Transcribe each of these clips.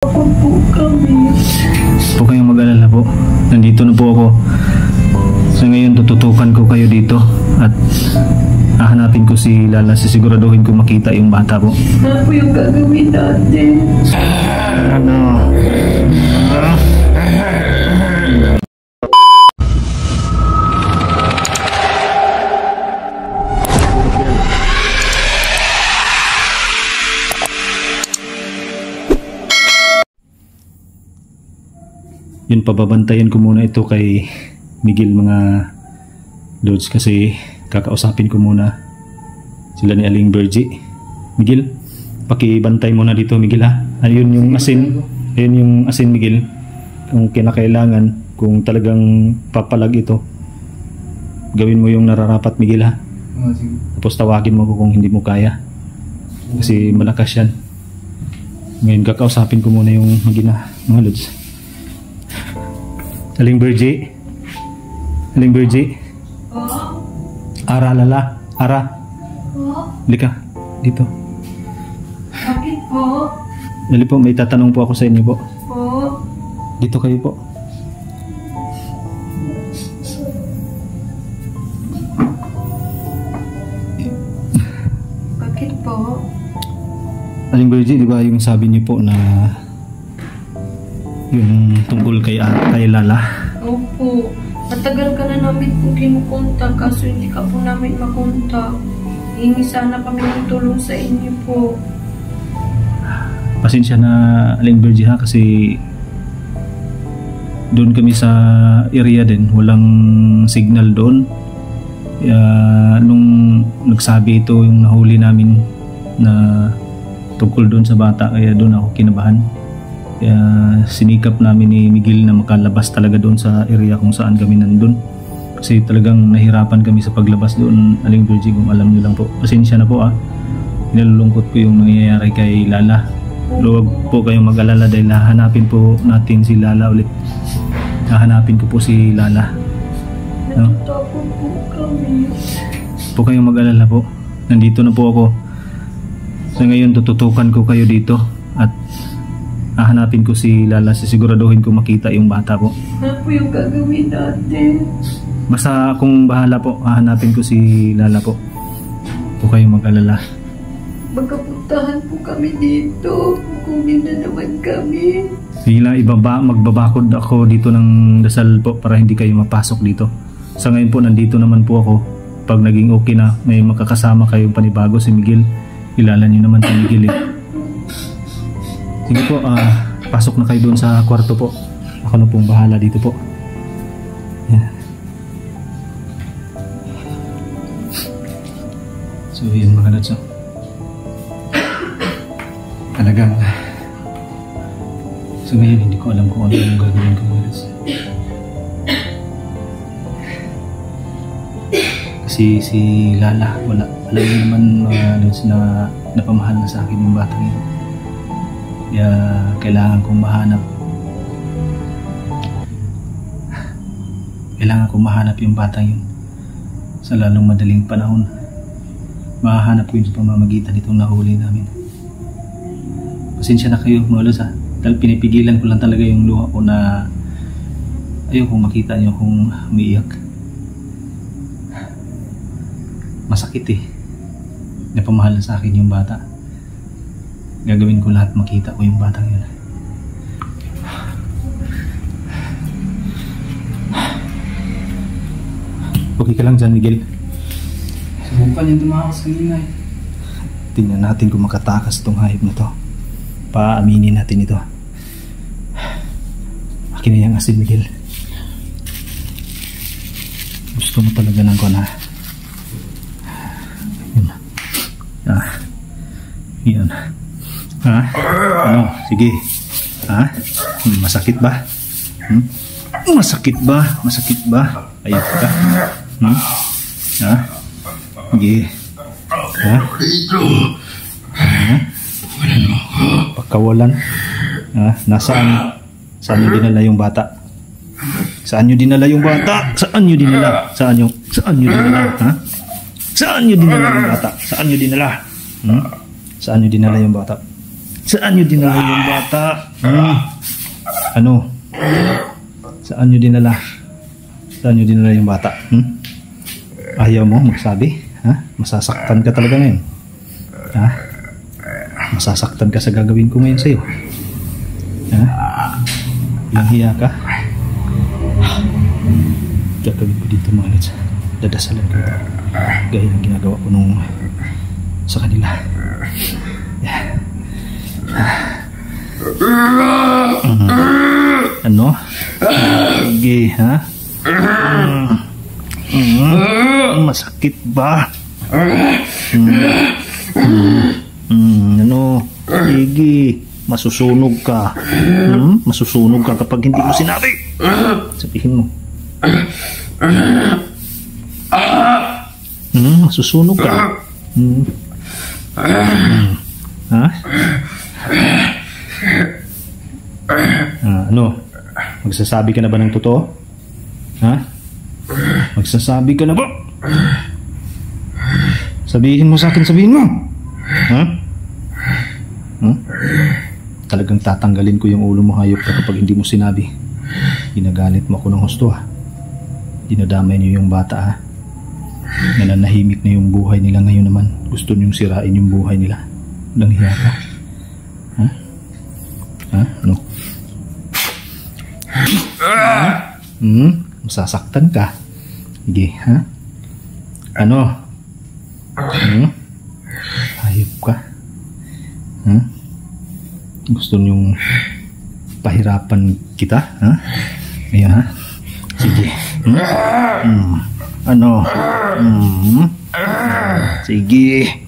Po kami. Huwag kayong mag-alala po. Nandito na po ako. So ngayon tututukan ko kayo dito at hahanapin ko si Lala. Sisiguraduhin ko makita yung bata po. Ano po yung gagawin natin? Ano? Yun, pababantayan ko muna ito kay Miguel mga lods kasi kakausapin ko muna sila ni Aling Virgie. Miguel, pakibantay muna dito Miguel ha. Ayun yung asin, ayun yung asin Miguel. Kung kinakailangan, kung talagang papalag ito, gawin mo yung nararapat Miguel ha. Tapos tawagin mo ko kung hindi mo kaya kasi malakas yan. Ngayon kakausapin ko muna yung magina mga lods. Aling Virgie? Aling Virgie? Po? Ara Lala? Ara? Po? Halika, dito. Bakit po? Dali po, may tatanong po ako sa inyo po. Po? Dito kayo po. Bakit po? Aling Virgie, di ba yung sabi niyo po na yung tungkol kay Lala? Opo. Matagal ka na namin po kinukontak kaso hindi ka po namin makontak. Hingi sana kami ng tulong sa inyo po. Pasensya na Aling Virgie ha kasi doon kami sa area din, walang signal doon. Nung nagsabi ito yung nahuli namin na tungkol doon sa bata, kaya doon ako kinabahan. Kaya sinikap namin ni Miguel na makalabas talaga doon sa area kung saan kami nandun. Kasi talagang nahirapan kami sa paglabas doon, Aling Virgie, kung alam nyo lang po. Pasensya na po Nalulungkot po yung nangyayari kay Lala. Luwag po kayong mag-alala dahil hahanapin po natin si Lala ulit. Hahanapin ko po si Lala. No? Natatakot po kami. Po kayong mag-alala po. Nandito na po ako. So ngayon tututukan ko kayo dito at hahanapin ko si Lala. Sisiguraduhin ko makita yung bata po. Ano po yung gagawin natin? Basta akong bahala po. Hahanapin ko si Lala po. Po kayong mag-alala. Magkapuntahan po kami dito. Kukunin na naman kami. Hila, magbabakod ako dito ng dasal po para hindi kayo mapasok dito. Sa ngayon po nandito naman po ako. Pag naging okay na, may makakasama kayong panibago si Miguel. Kilala niyo naman si Miguel Sige po, pasok na kayo doon sa kwarto po. Ako na pong bahala dito po. Yan. So yun mga lods. Talagang so ngayon hindi ko alam kung ano yung gagawin ko mga lods. Kasi si Lala, wala. Alam niyo naman mga lods na napamahal na sa akin yung batang yun. Kaya kailangan kong mahanap. Kailangan kong mahanap yung batang yun sa lalong madaling panahon. Mahahanap ko yun sa pamamagitan itong nahuli namin. Pasensya na kayo mga lods dahil pinipigilan ko lang talaga yung luha ko na ayokong makita nyo kung umiiyak. Masakit napamahal na sa akin yung bata. Gagawin ko lahat makita ko yung batang yun. Okay ka lang dyan Miguel? Subukan yung tumakas kanina Tingnan natin kung makatakas itong hayop na to. Paaminin natin ito. Akin na yung asin Miguel. Gusto mo talaga ng kon Yan. Ano? Sige. Masakit ba? Masakit ba? Masakit ba? Ayot ka? Sige. Pagkawalan. Nasaan? Saan nyo dinala yung bata? Saan nyo dinala yung bata? Saan nyo dinala? Saan nyo dinala? Saan nyo dinala yung bata? Saan nyo dinala? Saan nyo dinala yung bata? Saan nyo dinala yung bata? Ano? Saan nyo dinala? Saan nyo dinala yung bata? Ayaw mo magsabi? Ha? Masasaktan ka talaga ngayon. Ha? Masasaktan ka sa gagawin ko ngayon sa'yo. Ha? Ilang hiya ka? Gagawin ko dito mga lods. Dadasalan ko ito. Gaya ng ginagawa ko nung sa kanila. Ano? Sige, ha? Masakit ba? Ano? Sige, masusunog ka. Masusunog ka kapag hindi mo sinabi. Sabihin mo. Masusunog ka. Ha? Ano? Magsasabi ka na ba ng totoo? Ha? Magsasabi ka na ba? Sabihin mo sa akin, sabihin mo. Ha? Talagang tatanggalin ko yung ulo mo, hayop ka, kapag hindi mo sinabi. Ginagalit mo ako ng husto, ha? Dinadamay niyo yung bata, ha? Nananahimik na yung buhay nila ngayon naman. Gusto niyong sirain yung buhay nila. Walang hiya ka. Ha? Ha? Ano? Masasaktan ka. Sige, ha? Ano? Hayop ka. Ha? Gusto niyong pahirapan kita, ha? Ayan, ha? Sige. Ano? Sige.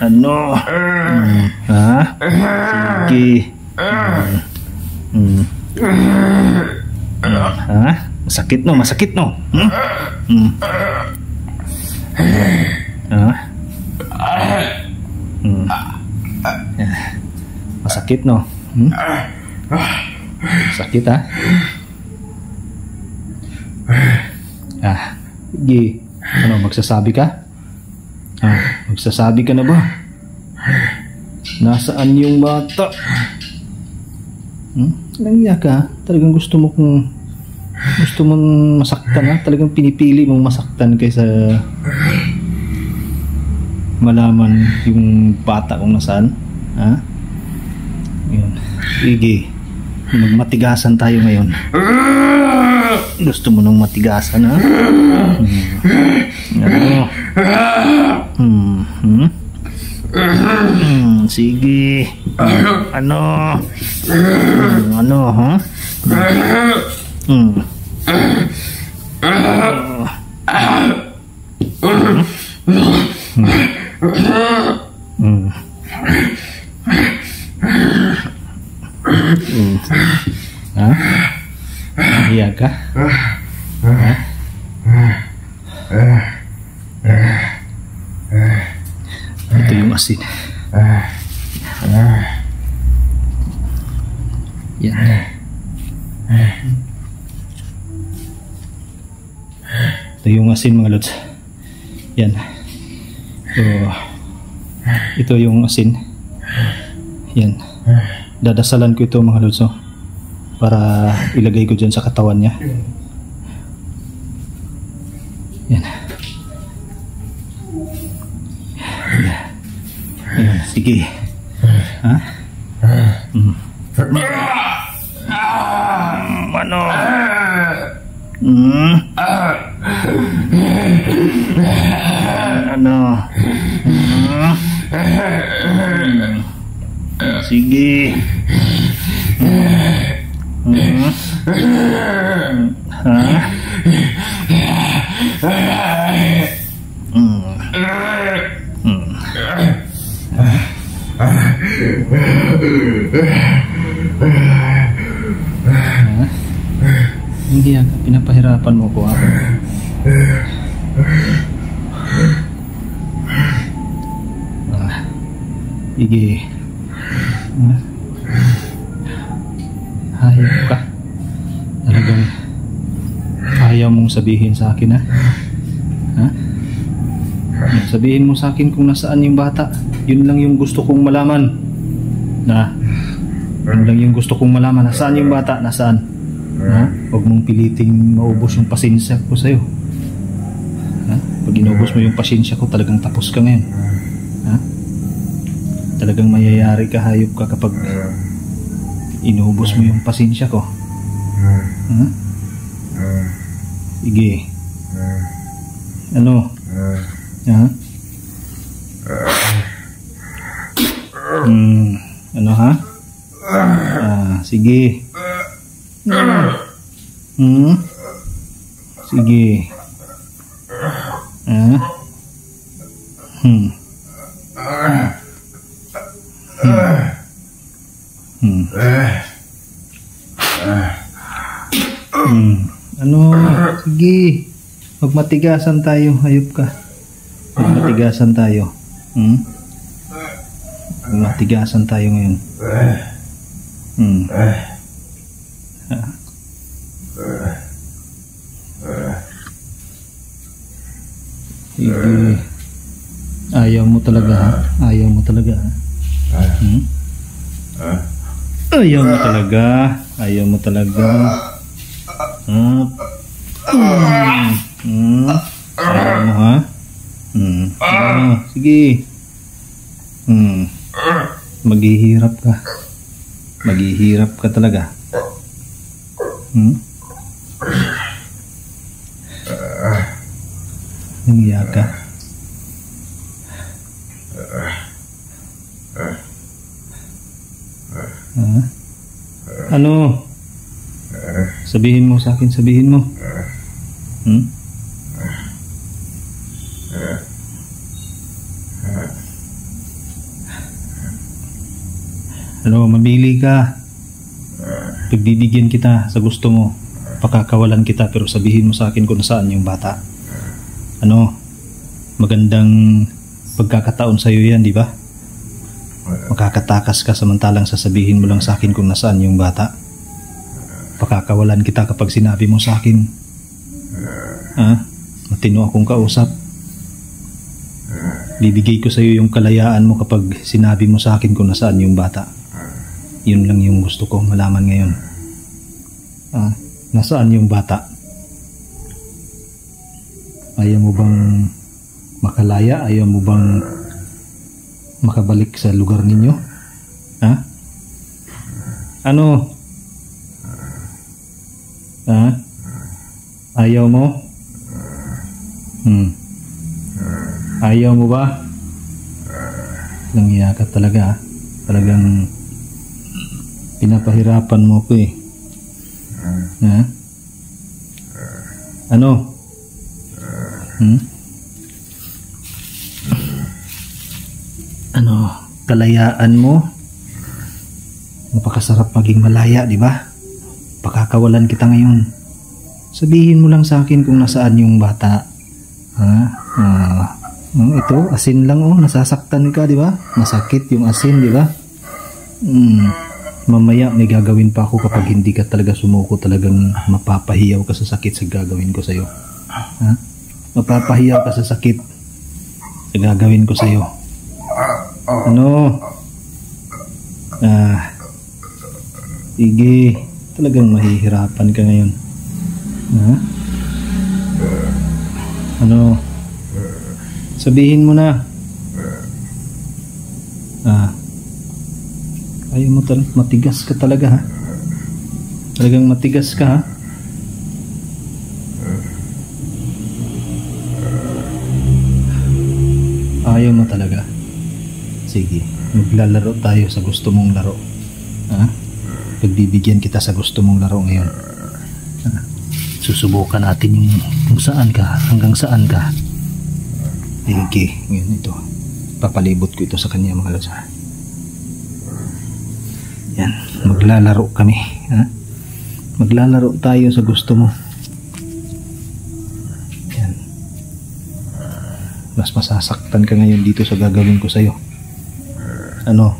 Ano? Ha? Sige. Ha? Masakit no, masakit no. Ha? Masakit no. Sakit, ha? Sige. Ano, magsasabi ka? Magsasabi ka na ba? Nasaan yung bata? Langya ka? Talagang gusto mong masaktan, ha? Talagang pinipili mong masaktan kaysa malaman yung bata kung nasaan, ha? Yun. Sige. Magmatigasan tayo ngayon. Gusto mo nang matigasan, ha? Ano? Sige. Ano? Ano, ha? Ha? Iya ka? Ha? Ito yung asin. Yan. Ito yung asin, mga lods. Yan. Ito yung asin. Yan. Dadasalan ko ito, mga lods, para ilagay ko dyan sa katawan niya. Yan. Yan. Sige. Ha? Ano? Ano? Sige. Hindi yan, pinapahirapan mo ko, ha? Sige. Hayop ka. Talagang ayaw mong sabihin sa akin, ha? Ha? Sabihin mo sa akin kung nasaan yung bata. Yun lang yung gusto kong malaman. Na Yun lang yung gusto kong malaman. Nasaan yung bata? Nasaan? Ha? Huwag mong piliting maubos yung pasensya ko sa'yo. Ha? Pag inubos mo yung pasensya ko, talagang tapos ka ngayon. Ha? Talagang mayayari ka, hayop ka kapag inubos mo yung pasensya ko. Ha? Sige. Ano? Ha? Ano ha? Sige. Sige. Ano? Sige. Magmatigasan tayo, hayop ka. Magmatigasan tayo. Magmatigasan tayo ngayon. Sige. Ayaw mo talaga, ha? Ayaw mo talaga, ha? Ayaw mo talaga. Ayaw mo talaga. Ayaw mo, ha? Sige. Maghihirap ka. Maghihirap ka talaga. Nangiyak ka. Ano? Sabihin mo sa akin, sabihin mo. Ano, mamili ka. Pagbibigyan kita sa gusto mo. Pakakawalan kita, pero sabihin mo sa akin kung saan yung bata. Ano? Magandang pagkakataon sa iyo yan, di ba? Makakatakas ka samantalang sasabihin mo lang sa akin kung nasaan yung bata. Pakakawalan kita kapag sinabi mo sa akin. Matino akong kausap. Bibigay ko sa iyo yung kalayaan mo kapag sinabi mo sa akin kung nasaan yung bata. Yun lang yung gusto ko malaman ngayon. Nasaan yung bata? Ayaw mo bang makalaya? Ayaw mo bang makabalik sa lugar ninyo? Ano? Ayaw mo? Ayaw mo ba? Langya ka talaga. Talagang pinapahirapan mo ko eh. Ano? Ano? Kalayaan mo? Napakasarap maging malaya, di ba? Pakakawalan kita ngayon. Sabihin mo lang sa akin kung nasaan yung bata. Ito, asin lang oh. Nasasaktan ka, di ba? Masakit yung asin, di ba? Mamaya may gagawin pa ako kapag hindi ka talaga sumuko. Talagang mapapahiyaw ka sa sakit sa gagawin ko sa'yo. Mapapahiyaw ka sa sakit sa gagawin ko sa'yo. Ano? Sige. Talagang mahihirapan ka ngayon. Ano? Sabihin mo na. Ayaw mo matigas ka talaga, ha? Talagang matigas ka, ha? Ayaw mo talaga. Sige, maglalaro tayo sa gusto mong laro. Pagbibigyan kita sa gusto mong laro ngayon. Susubukan natin yung kung saan ka, hanggang saan ka. Sige, ngayon ito. Papalibot ko ito sa kanya, mga lods. Yan, maglalaro kami. Maglalaro tayo sa gusto mo. Yan. Mas masasaktan ka ngayon dito sa gagawin ko sa'yo. Ano?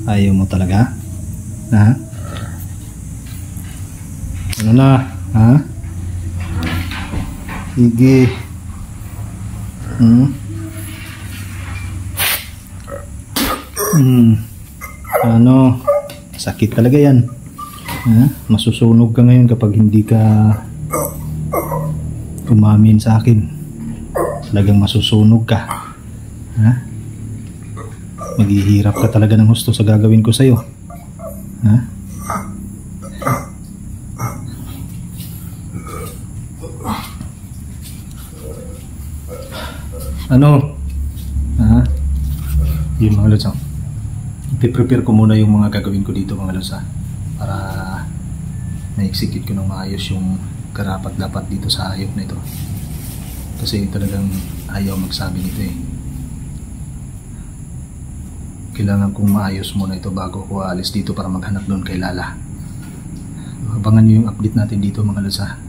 Ayaw mo talaga? Ano na? Sige. Ano? Sakit talaga yan. Masusunog ka ngayon kapag hindi ka umamin sa akin. Talagang masusunog ka. Maghihirap ka talaga ng gusto sa gagawin ko sa'yo. Ano? Yun mga lods. I-prepare ko muna yung mga gagawin ko dito mga lods, para na-execute ko ng maayos yung karapat dapat dito sa hayop na ito. Kasi talagang ayaw magsabi nito eh. Kailangan kong maayos muna ito bago ko aalis dito para maghanap doon kay Lala. Abangan nyo yung update natin dito mga lods.